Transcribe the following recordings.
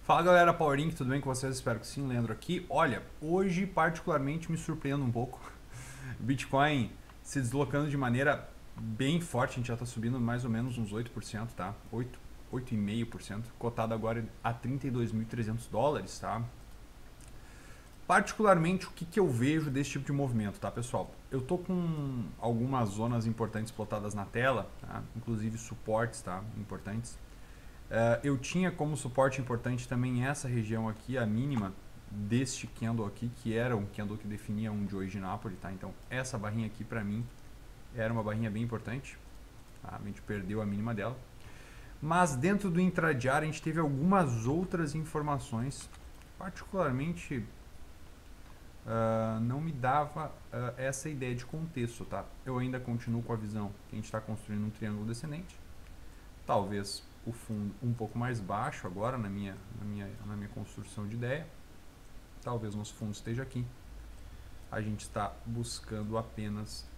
Fala galera, Power Inc, tudo bem com vocês? Espero que sim, Leandro aqui. Olha, hoje particularmente me surpreendo um pouco. Bitcoin se deslocando de maneira bem forte, a gente já está subindo mais ou menos uns 8%, tá? 8,5%, cotado agora a 32.300 dólares, tá? Particularmente, o que eu vejo desse tipo de movimento, tá, pessoal? Eu tô com algumas zonas importantes plotadas na tela, tá? Inclusive suportes, tá? Importantes. Eu tinha como suporte importante também essa região aqui, a mínima deste candle aqui, que era um candle que definia um Joe de Napoli, tá? Então essa barrinha aqui para mim era uma barrinha bem importante, tá? A gente perdeu a mínima dela. Mas dentro do intradiário a gente teve algumas outras informações, particularmente não me dava essa ideia de contexto, tá? Eu ainda continuo com a visão que a gente está construindo um triângulo descendente, talvez o fundo um pouco mais baixo agora na minha construção de ideia. Talvez nosso fundo esteja aqui. A gente está buscando apenas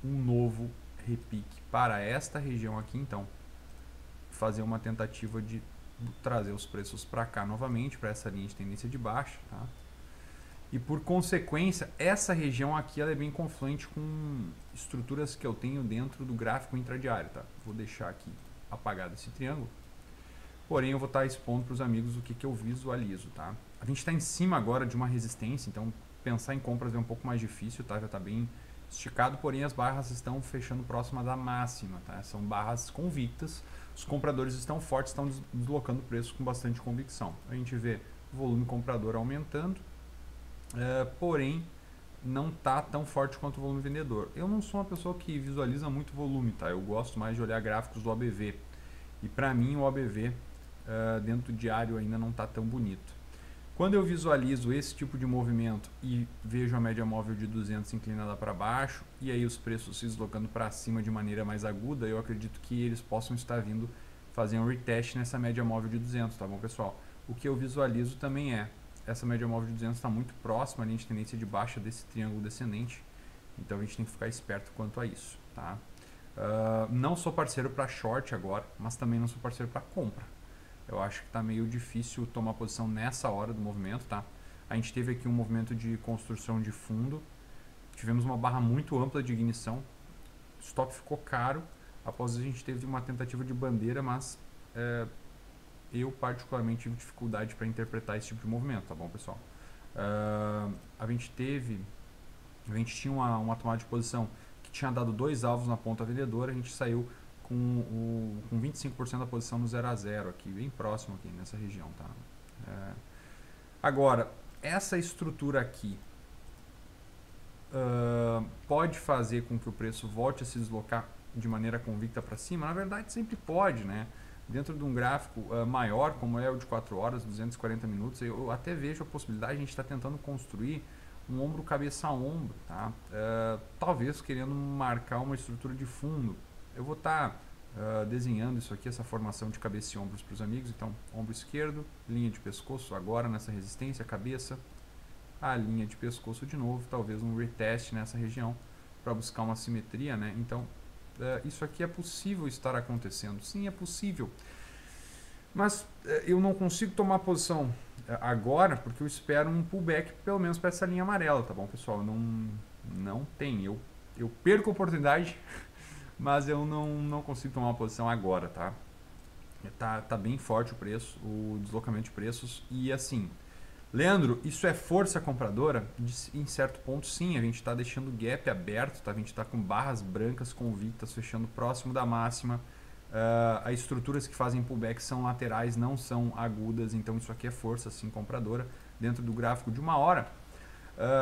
um novo repique para esta região aqui, então fazer uma tentativa de trazer os preços para cá novamente, para essa linha de tendência de baixa, tá? E por consequência, essa região aqui ela é bem confluente com estruturas que eu tenho dentro do gráfico intradiário, tá? Vou deixar aqui apagado esse triângulo. Porém, eu vou estar expondo para os amigos o que eu visualizo, tá? A gente está em cima agora de uma resistência, então pensar em compras é um pouco mais difícil, tá? Já está bem esticado, porém as barras estão fechando próxima da máxima, tá? São barras convictas, os compradores estão fortes, estão deslocando o preço com bastante convicção. A gente vê o volume comprador aumentando, porém não está tão forte quanto o volume vendedor. Eu não sou uma pessoa que visualiza muito volume, tá? Eu gosto mais de olhar gráficos do OBV. E para mim o OBV dentro do diário ainda não está tão bonito. Quando eu visualizo esse tipo de movimento e vejo a média móvel de 200 inclinada para baixo e aí os preços se deslocando para cima de maneira mais aguda, eu acredito que eles possam estar vindo fazer um retest nessa média móvel de 200, tá bom, pessoal? O que eu visualizo também essa média móvel de 200 está muito próxima à linha de tendência de baixa desse triângulo descendente, então a gente tem que ficar esperto quanto a isso, tá? Não sou parceiro para short agora, mas também não sou parceiro para compra. Eu acho que está meio difícil tomar posição nessa hora do movimento, tá? A gente teve aqui um movimento de construção de fundo, tivemos uma barra muito ampla de ignição, o stop ficou caro, após a gente teve uma tentativa de bandeira, mas eu particularmente tive dificuldade para interpretar esse tipo de movimento, tá bom, pessoal? A gente tinha uma tomada de posição que tinha dado 2 alvos na ponta vendedora, a gente saiu com 25% da posição no 0 a 0 aqui, bem próximo aqui nessa região, tá? Agora, essa estrutura aqui pode fazer com que o preço volte a se deslocar de maneira convicta para cima? Na verdade, sempre pode, né? Dentro de um gráfico maior, como é o de 4 horas, 240 minutos, eu até vejo a possibilidade de a gente estar tentando construir um ombro cabeça a ombro, tá? Talvez querendo marcar uma estrutura de fundo. Eu vou estar desenhando isso aqui, essa formação de cabeça e ombros para os amigos. Então, ombro esquerdo, linha de pescoço agora nessa resistência, cabeça, a linha de pescoço de novo, talvez um retest nessa região para buscar uma simetria, né? Então, isso aqui é possível estar acontecendo. Sim, é possível. Mas eu não consigo tomar posição agora porque eu espero um pullback pelo menos para essa linha amarela, tá bom, pessoal? Não tem. Eu perco a oportunidade, mas eu não consigo tomar uma posição agora, tá? Tá bem forte o preço, o deslocamento de preços. E assim, Leandro, isso é força compradora? Em certo ponto, sim. A gente está deixando o gap aberto, tá? A gente está com barras brancas convictas, fechando próximo da máxima. As estruturas que fazem pullback são laterais, não são agudas, então isso aqui é força, sim, compradora, dentro do gráfico de 1 hora.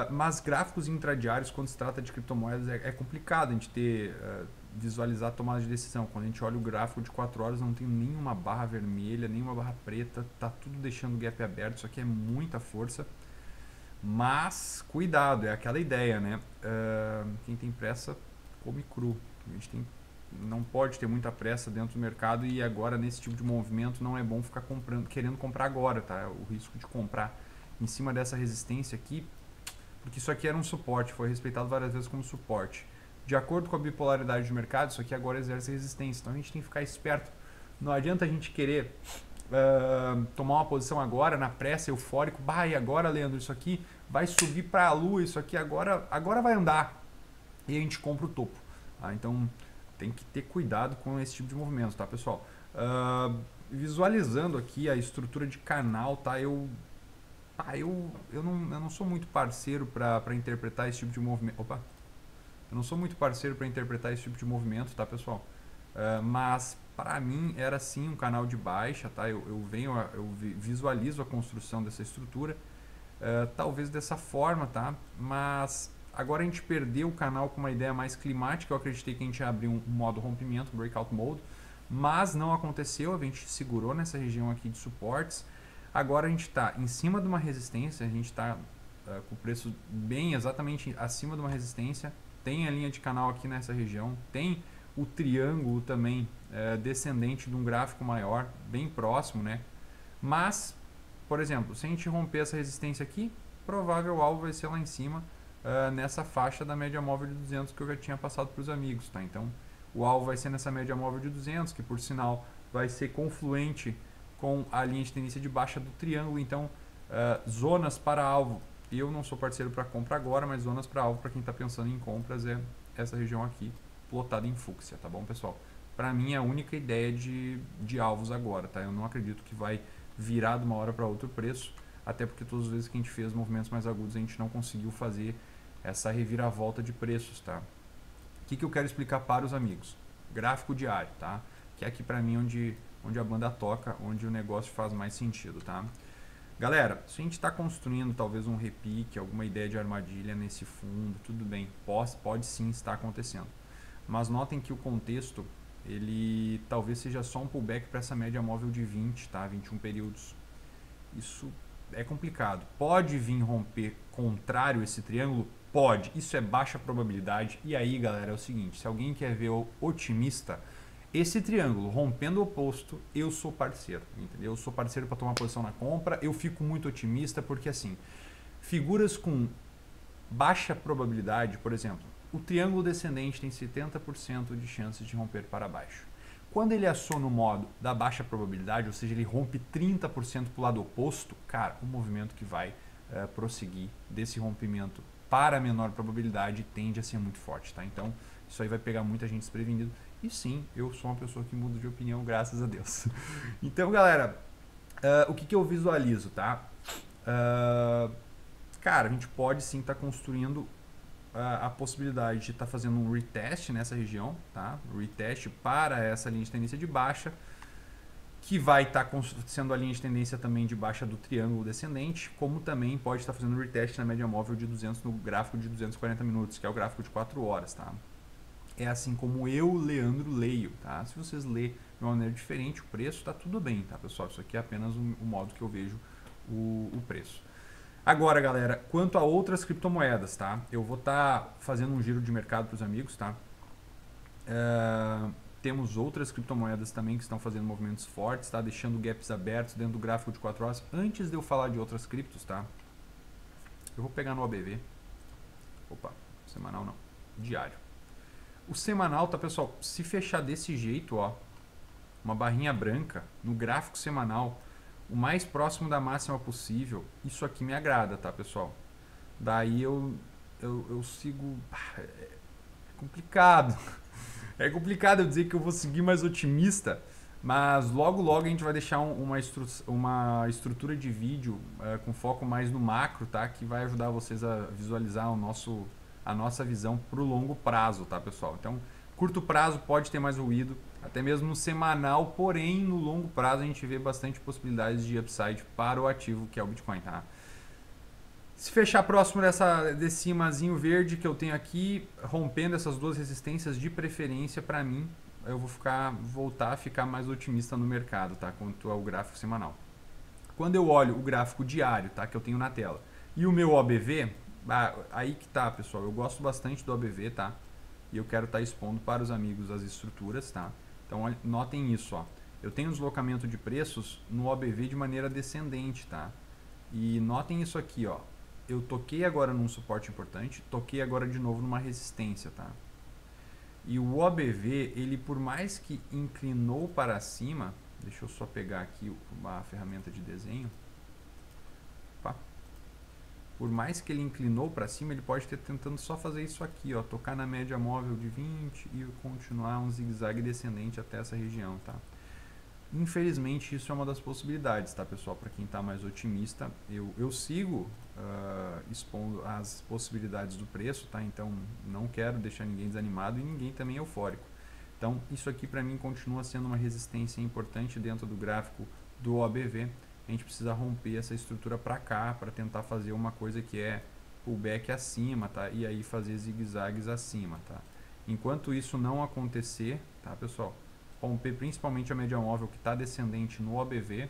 Mas gráficos intradiários, quando se trata de criptomoedas, é complicado a gente visualizar a tomada de decisão. Quando a gente olha o gráfico de 4 horas, não tem nenhuma barra vermelha, nenhuma barra preta, tá tudo deixando o gap aberto. Isso aqui é muita força, mas cuidado, é aquela ideia, né? Quem tem pressa come cru. A gente não pode ter muita pressa dentro do mercado, e agora nesse tipo de movimento não é bom ficar querendo comprar agora, tá? O risco de comprar em cima dessa resistência aqui, porque isso aqui era um suporte, foi respeitado várias vezes como suporte. De acordo com a bipolaridade do mercado, isso aqui agora exerce resistência. Então a gente tem que ficar esperto. Não adianta a gente querer tomar uma posição agora, na pressa, eufórico, bah, e agora, Leandro, isso aqui vai subir para a lua, isso aqui agora vai andar. E a gente compra o topo. Tá? Então tem que ter cuidado com esse tipo de movimento, tá, pessoal? Visualizando aqui a estrutura de canal, tá? Eu não sou muito parceiro para interpretar esse tipo de movimento. Opa! Eu não sou muito parceiro para interpretar esse tipo de movimento, tá, pessoal? Mas para mim era sim um canal de baixa, tá? Eu visualizo a construção dessa estrutura, talvez dessa forma, tá? Mas agora a gente perdeu o canal com uma ideia mais climática. Eu acreditei que a gente ia abrir um modo rompimento, breakout mode, mas não aconteceu. A gente segurou nessa região aqui de suportes. Agora a gente está em cima de uma resistência, a gente está com o preço bem exatamente acima de uma resistência. Tem a linha de canal aqui nessa região, tem o triângulo também descendente de um gráfico maior, bem próximo, né? Mas, por exemplo, se a gente romper essa resistência aqui, provável alvo vai ser lá em cima, nessa faixa da média móvel de 200 que eu já tinha passado para os amigos, tá? Então, o alvo vai ser nessa média móvel de 200, que por sinal vai ser confluente com a linha de tendência de baixa do triângulo. Então, zonas para alvo. Eu não sou parceiro para compra agora, mas zonas para alvo para quem está pensando em compras é essa região aqui, plotada em fúcsia, tá bom, pessoal? Para mim é a única ideia de alvos agora, tá? Eu não acredito que vai virar de uma hora para outra o preço, até porque todas as vezes que a gente fez movimentos mais agudos a gente não conseguiu fazer essa reviravolta de preços, tá? O que eu quero explicar para os amigos? Gráfico diário, tá? Que é aqui para mim onde a banda toca, onde o negócio faz mais sentido, tá? Galera, se a gente está construindo talvez um repique, alguma ideia de armadilha nesse fundo, tudo bem, pode sim estar acontecendo. Mas notem que o contexto, ele talvez seja só um pullback para essa média móvel de 20, tá? 21 períodos. Isso é complicado. Pode vir romper contrário esse triângulo? Pode. Isso é baixa probabilidade. E aí, galera, é o seguinte, se alguém quer ver o otimista, esse triângulo rompendo o oposto, eu sou parceiro, entendeu? Eu sou parceiro para tomar posição na compra. Eu fico muito otimista porque, assim, figuras com baixa probabilidade, por exemplo, o triângulo descendente tem 70% de chances de romper para baixo. Quando ele aciona o modo da baixa probabilidade, ou seja, ele rompe 30% para o lado oposto, cara, o movimento que vai prosseguir desse rompimento para menor probabilidade tende a ser muito forte, tá? Então, isso aí vai pegar muita gente desprevenido. E sim, eu sou uma pessoa que muda de opinião, graças a Deus. Então, galera, o que eu visualizo, tá? Cara, a gente pode sim estar construindo a possibilidade de estar fazendo um retest nessa região, tá? Retest para essa linha de tendência de baixa, que vai estar sendo a linha de tendência também de baixa do triângulo descendente, como também pode estar fazendo retest na média móvel de 200 no gráfico de 240 minutos, que é o gráfico de 4 horas, tá? É assim como eu, Leandro, leio, tá? Se vocês lerem de uma maneira diferente o preço, tá tudo bem, tá, pessoal? Isso aqui é apenas o modo que eu vejo o preço. Agora, galera, quanto a outras criptomoedas, tá? Eu vou estar fazendo um giro de mercado para os amigos, tá? Temos outras criptomoedas também que estão fazendo movimentos fortes, tá? Deixando gaps abertos dentro do gráfico de 4 horas. Antes de eu falar de outras criptos, tá? Eu vou pegar no OBV. Opa, semanal não, diário. O semanal, tá, pessoal? Se fechar desse jeito, ó, uma barrinha branca no gráfico semanal, o mais próximo da máxima possível, isso aqui me agrada, tá, pessoal? Daí eu sigo... É complicado. É complicado eu dizer que eu vou seguir mais otimista, mas logo a gente vai deixar uma estrutura de vídeo com foco mais no macro, tá? Que vai ajudar vocês a visualizar a nossa visão para o longo prazo, tá, pessoal? Então, curto prazo pode ter mais ruído, até mesmo no semanal, porém no longo prazo a gente vê bastante possibilidades de upside para o ativo que é o Bitcoin, tá? Se fechar próximo desse imazinho verde que eu tenho aqui, rompendo essas duas resistências de preferência, para mim, eu vou voltar a ficar mais otimista no mercado, tá? Quanto ao gráfico semanal. Quando eu olho o gráfico diário, tá? Que eu tenho na tela, e o meu OBV, aí que tá, pessoal. Eu gosto bastante do OBV, tá? E eu quero estar expondo para os amigos as estruturas, tá? Então, notem isso, ó. Eu tenho um deslocamento de preços no OBV de maneira descendente, tá? E notem isso aqui, ó. Eu toquei agora num suporte importante, toquei agora de novo numa resistência, tá? E o OBV, ele por mais que inclinou para cima, Deixa eu só pegar aqui uma ferramenta de desenho. Opa. Por mais que ele inclinou para cima, ele pode ter tentando só fazer isso aqui, ó, tocar na média móvel de 20 e continuar um zigue-zague descendente até essa região, tá? Infelizmente, isso é uma das possibilidades, tá, pessoal? Para quem está mais otimista, eu sigo expondo as possibilidades do preço, tá? Então, não quero deixar ninguém desanimado e ninguém também eufórico. Então, isso aqui para mim continua sendo uma resistência importante dentro do gráfico do OBV. A gente precisa romper essa estrutura para cá, para tentar fazer uma coisa que é pullback acima, tá? E aí fazer zigue-zagues acima, tá? Enquanto isso não acontecer, tá, pessoal? Romper principalmente a média móvel que está descendente no OBV,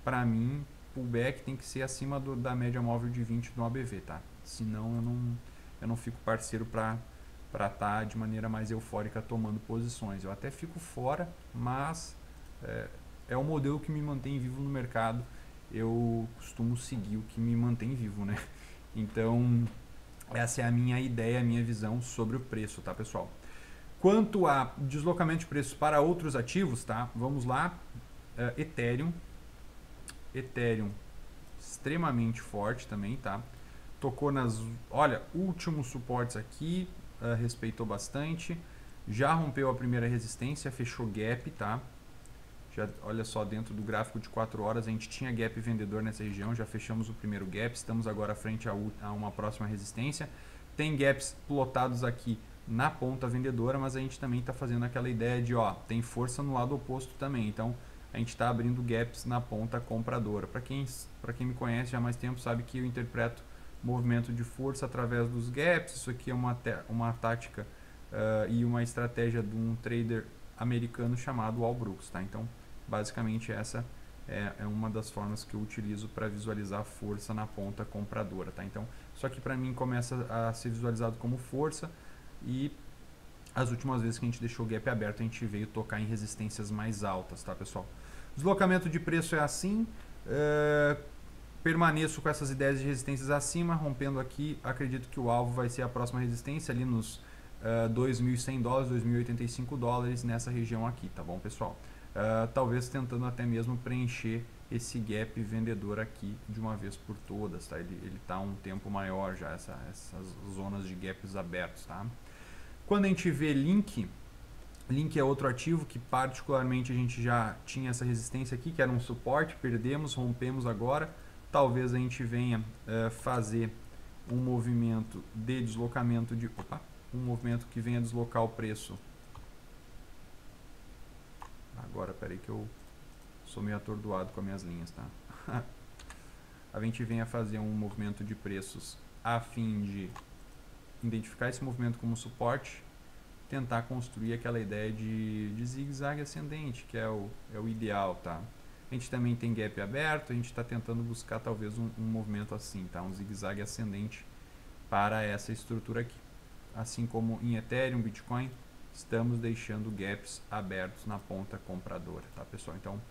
para mim, pullback tem que ser acima da média móvel de 20 no OBV, tá? Senão eu não fico parceiro para estar de maneira mais eufórica tomando posições. Eu até fico fora, mas é o modelo que me mantém vivo no mercado. Eu costumo seguir o que me mantém vivo, né? Então, essa é a minha ideia, a minha visão sobre o preço, tá, pessoal? Quanto a deslocamento de preços para outros ativos, tá? Vamos lá. Ethereum. Ethereum extremamente forte também, tá? Tocou olha, últimos suportes aqui, respeitou bastante. Já rompeu a primeira resistência, fechou gap, tá? Já, olha só, dentro do gráfico de 4 horas a gente tinha gap vendedor nessa região, já fechamos o primeiro gap, estamos agora frente a uma próxima resistência. Tem gaps plotados aqui na ponta vendedora, mas a gente também está fazendo aquela ideia de, ó, tem força no lado oposto também, então a gente está abrindo gaps na ponta compradora. Para quem me conhece já há mais tempo sabe que eu interpreto movimento de força através dos gaps. Isso aqui é uma tática e uma estratégia de um trader americano chamado Al Brooks, tá? Então, basicamente essa é uma das formas que eu utilizo para visualizar força na ponta compradora, tá? Então, isso aqui para mim começa a ser visualizado como força e as últimas vezes que a gente deixou o gap aberto, a gente veio tocar em resistências mais altas, tá, pessoal? Deslocamento de preço é assim, permaneço com essas ideias de resistências acima, rompendo aqui, acredito que o alvo vai ser a próxima resistência ali nos $2.100, $2.085 nessa região aqui, tá bom, pessoal? Talvez tentando até mesmo preencher esse gap vendedor aqui de uma vez por todas, tá? Ele tá um tempo maior já, essas zonas de gaps abertos, tá? Quando a gente vê Link é outro ativo que particularmente a gente já tinha essa resistência aqui, que era um suporte, perdemos, rompemos agora. Talvez a gente venha fazer um movimento de deslocamento de... um movimento que venha deslocar o preço. Agora, peraí que eu sou meio atordoado com as minhas linhas, tá? A gente venha fazer um movimento de preços a fim de identificar esse movimento como suporte, tentar construir aquela ideia de zigue-zague ascendente, que é o ideal, tá? A gente também tem gap aberto, a gente está tentando buscar talvez um movimento assim, tá? Um zigue-zague ascendente para essa estrutura aqui. Assim como em Ethereum, Bitcoin, estamos deixando gaps abertos na ponta compradora, tá, pessoal? Então,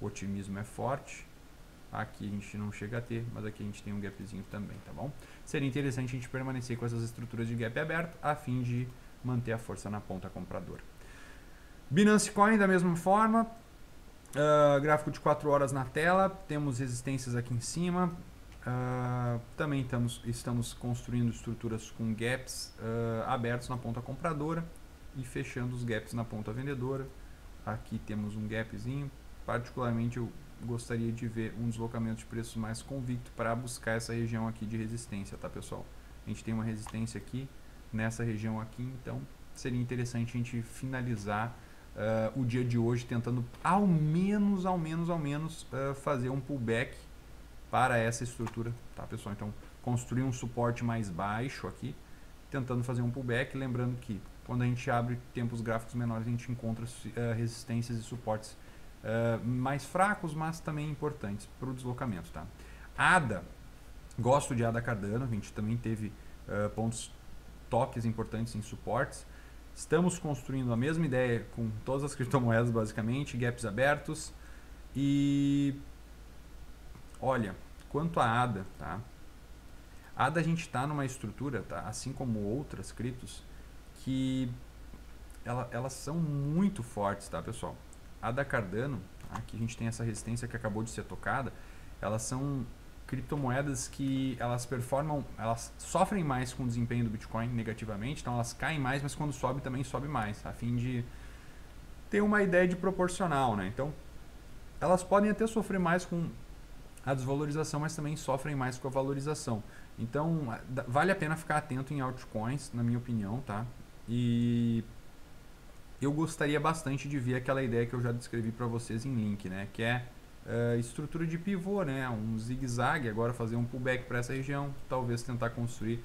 o otimismo é forte. Aqui a gente não chega a ter, mas aqui a gente tem um gapzinho também, tá bom? Seria interessante a gente permanecer com essas estruturas de gap aberto a fim de manter a força na ponta compradora. Binance Coin da mesma forma, gráfico de 4 horas na tela, temos resistências aqui em cima, também estamos construindo estruturas com gaps abertos na ponta compradora e fechando os gaps na ponta vendedora. Aqui temos um gapzinho, particularmente eu gostaria de ver um deslocamento de preços mais convicto para buscar essa região aqui de resistência, tá, pessoal? A gente tem uma resistência aqui, nessa região aqui, então seria interessante a gente finalizar o dia de hoje tentando ao menos fazer um pullback para essa estrutura, tá, pessoal? Então, construir um suporte mais baixo aqui, tentando fazer um pullback, lembrando que quando a gente abre tempos gráficos menores, a gente encontra resistências e suportes mais fracos, mas também importantes para o deslocamento, tá? ADA, gosto de ADA Cardano, a gente também teve toques importantes em suportes. Estamos construindo a mesma ideia com todas as criptomoedas, basicamente, gaps abertos. E olha, quanto a ADA, tá? ADA a gente está numa estrutura, tá? Assim como outras criptos, que elas são muito fortes, tá, pessoal? ADA Cardano, Aqui a gente tem essa resistência que acabou de ser tocada. Elas são criptomoedas que elas sofrem mais com o desempenho do Bitcoin negativamente, então elas caem mais, mas quando sobe também sobe mais, a fim de ter uma ideia de proporcional, né? Então, elas podem até sofrer mais com a desvalorização, mas também sofrem mais com a valorização. Então, vale a pena ficar atento em altcoins, na minha opinião, tá? E eu gostaria bastante de ver aquela ideia que eu já descrevi para vocês em link, né? Que é estrutura de pivô, né? Um zigue-zague, agora fazer um pullback para essa região, talvez tentar construir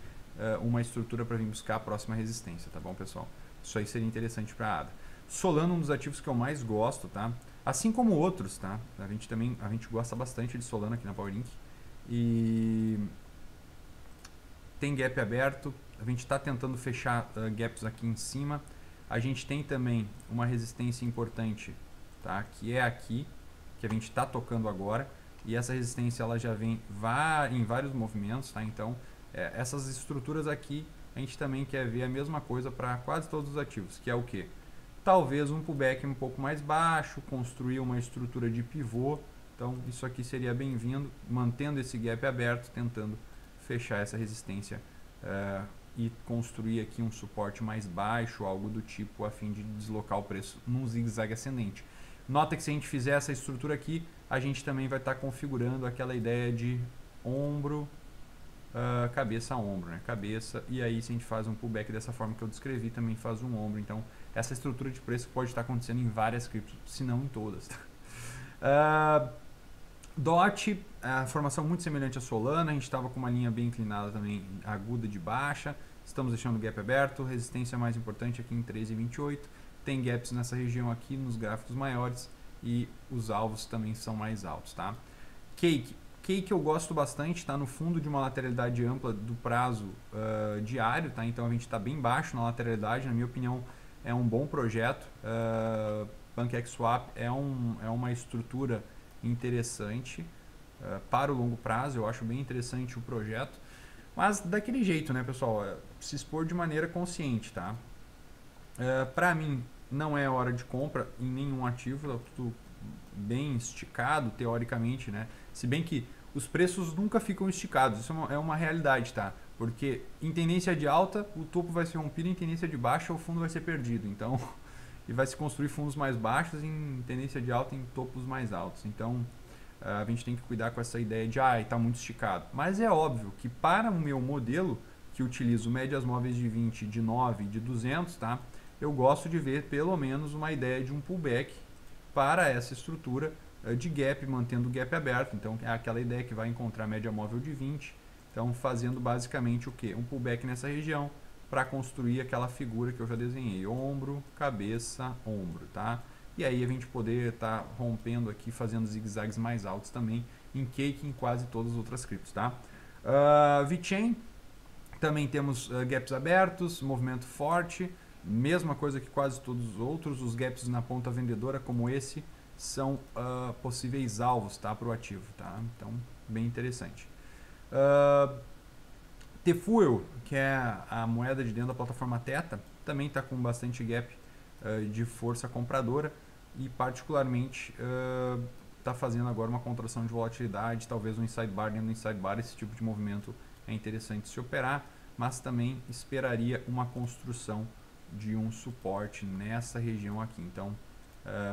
uma estrutura para vir buscar a próxima resistência, tá bom, pessoal? Isso aí seria interessante para a ADA. Solana, um dos ativos que eu mais gosto, tá? Assim como outros, tá? A gente gosta bastante de Solana aqui na PowerLink. E tem gap aberto, a gente está tentando fechar gaps aqui em cima. A gente tem também uma resistência importante, tá? Que é aqui, que a gente está tocando agora. E essa resistência ela já vem em vários movimentos, tá? Então, essas estruturas aqui, a gente também quer ver a mesma coisa para quase todos os ativos, que é o quê? Talvez um pullback um pouco mais baixo, construir uma estrutura de pivô. Então, isso aqui seria bem-vindo, mantendo esse gap aberto, tentando fechar essa resistência e construir aqui um suporte mais baixo, algo do tipo, a fim de deslocar o preço num zigue-zague ascendente. Nota que se a gente fizer essa estrutura aqui, a gente também vai estar configurando aquela ideia de ombro, cabeça a ombro, né? Cabeça, e aí se a gente faz um pullback dessa forma que eu descrevi, também faz um ombro. Então, essa estrutura de preço pode estar acontecendo em várias criptos, se não em todas. DOT, a formação muito semelhante à Solana, a gente estava com uma linha bem inclinada também, aguda de baixa, estamos deixando o gap aberto, resistência mais importante aqui em 13,28, tem gaps nessa região aqui nos gráficos maiores e os alvos também são mais altos, tá? Cake eu gosto bastante, está no fundo de uma lateralidade ampla do prazo diário, tá? Então a gente está bem baixo na lateralidade, na minha opinião é um bom projeto. PancakeSwap é uma estrutura interessante para o longo prazo, eu acho bem interessante o projeto, mas daquele jeito, né, pessoal? Se expor de maneira consciente, tá? Para mim, não é hora de compra em nenhum ativo, tá tudo bem esticado teoricamente, né? Se bem que os preços nunca ficam esticados, isso é uma realidade, tá? Porque em tendência de alta, o topo vai ser rompido, em tendência de baixa, o fundo vai ser perdido. Então, e vai se construir fundos mais baixos em tendência de alta em topos mais altos. Então, a gente tem que cuidar com essa ideia de, está muito esticado. Mas é óbvio que para o meu modelo, que utilizo médias móveis de 20, de 9, de 200, tá? Eu gosto de ver pelo menos uma ideia de um pullback para essa estrutura de gap, mantendo o gap aberto. Então, é aquela ideia que vai encontrar média móvel de 20. Então, fazendo basicamente o quê? Um pullback nessa região para construir aquela figura que eu já desenhei. Ombro, cabeça, ombro, tá? E aí a gente poder estar rompendo aqui, fazendo zigue-zagues mais altos também em Cake e em quase todas as outras criptos, tá? VeChain, também temos gaps abertos, movimento forte. Mesma coisa que quase todos os outros, os gaps na ponta vendedora como esse são possíveis alvos, tá, para o ativo, tá? Então, bem interessante. T-Fuel, que é a moeda de dentro da plataforma Theta, também está com bastante gap de força compradora e particularmente está fazendo agora uma contração de volatilidade, talvez um inside bar dentro do inside bar. Esse tipo de movimento é interessante se operar, mas também esperaria uma construção de um suporte nessa região aqui. Então,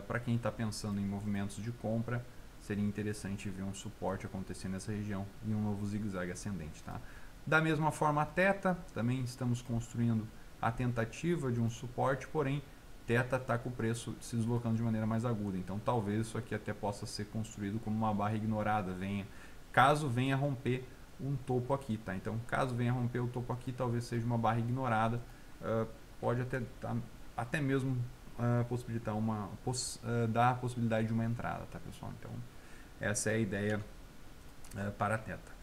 para quem está pensando em movimentos de compra, seria interessante ver um suporte acontecendo nessa região e um novo zigue-zague ascendente, tá? Da mesma forma, a Theta, também estamos construindo a tentativa de um suporte, porém, Theta está com o preço se deslocando de maneira mais aguda. Então, talvez isso aqui até possa ser construído como uma barra ignorada, caso venha romper um topo aqui, tá? Então, caso venha romper o topo aqui, talvez seja uma barra ignorada, pode até mesmo possibilitar dar a possibilidade de uma entrada, tá, pessoal? Então, essa é a ideia para a Theta.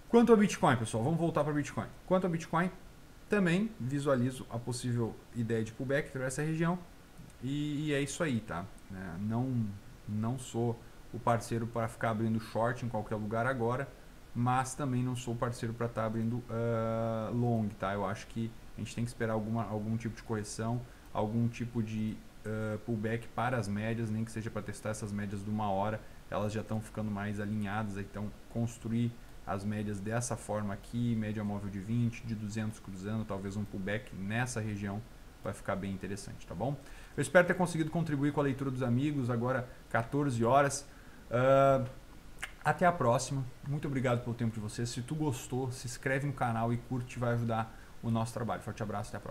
Quanto ao Bitcoin, pessoal, vamos voltar para o Bitcoin. Quanto ao Bitcoin, também visualizo a possível ideia de pullback para essa região e é isso aí, tá? Não sou o parceiro para ficar abrindo short em qualquer lugar agora, mas também não sou o parceiro para estar abrindo long, tá? Eu acho que a gente tem que esperar algum tipo de correção, algum tipo de pullback para as médias, nem que seja para testar essas médias de 1 hora, elas já estão ficando mais alinhadas, então construir as médias dessa forma aqui, média móvel de 20, de 200 cruzando, talvez um pullback nessa região vai ficar bem interessante, tá bom? Eu espero ter conseguido contribuir com a leitura dos amigos, agora 14 horas. Até a próxima, muito obrigado pelo tempo de vocês. Se tu gostou, se inscreve no canal e curte, vai ajudar o nosso trabalho. Forte abraço, até a próxima.